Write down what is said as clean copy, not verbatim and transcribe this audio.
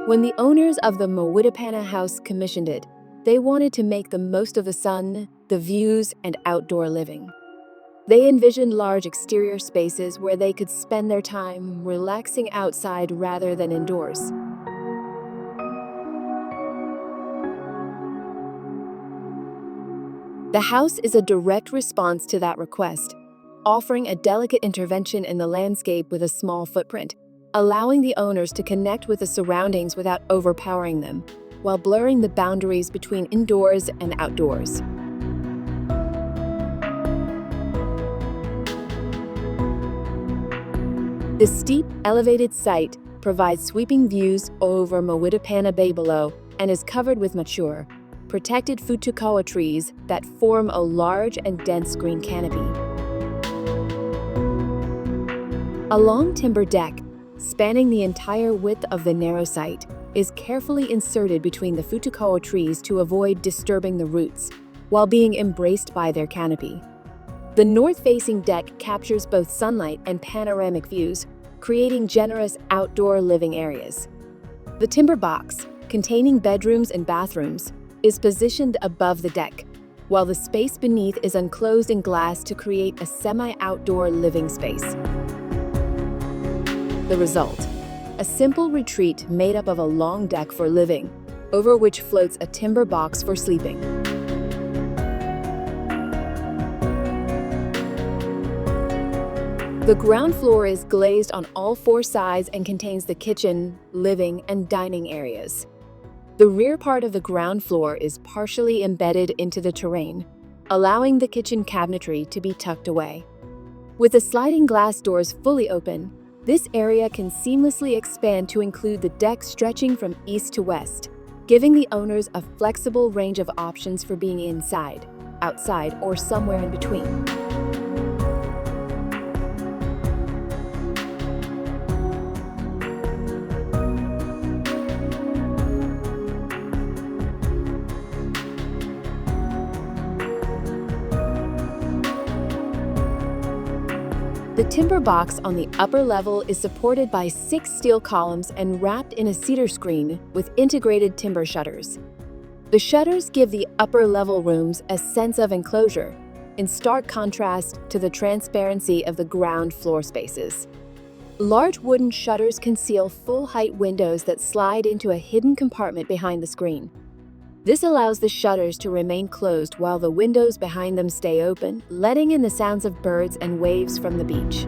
When the owners of the Mawhitipana House commissioned it, they wanted to make the most of the sun, the views, and outdoor living. They envisioned large exterior spaces where they could spend their time relaxing outside rather than indoors. The house is a direct response to that request, offering a delicate intervention in the landscape with a small footprint, allowing the owners to connect with the surroundings without overpowering them, while blurring the boundaries between indoors and outdoors. The steep, elevated site provides sweeping views over Mawhitipana Bay below and is covered with mature, protected pōhutukawa trees that form a large and dense green canopy. A long timber deck, spanning the entire width of the narrow site, is carefully inserted between the pōhutukawa trees to avoid disturbing the roots, while being embraced by their canopy. The north-facing deck captures both sunlight and panoramic views, creating generous outdoor living areas. The timber box, containing bedrooms and bathrooms, is positioned above the deck, while the space beneath is enclosed in glass to create a semi-outdoor living space. The result: a simple retreat made up of a long deck for living, over which floats a timber box for sleeping. The ground floor is glazed on all four sides and contains the kitchen, living, and dining areas. The rear part of the ground floor is partially embedded into the terrain, allowing the kitchen cabinetry to be tucked away. With the sliding glass doors fully open, this area can seamlessly expand to include the deck stretching from east to west, giving the owners a flexible range of options for being inside, outside, or somewhere in between. The timber box on the upper level is supported by 6 steel columns and wrapped in a cedar screen with integrated timber shutters. The shutters give the upper level rooms a sense of enclosure, in stark contrast to the transparency of the ground floor spaces. Large wooden shutters conceal full-height windows that slide into a hidden compartment behind the screen. This allows the shutters to remain closed while the windows behind them stay open, letting in the sounds of birds and waves from the beach.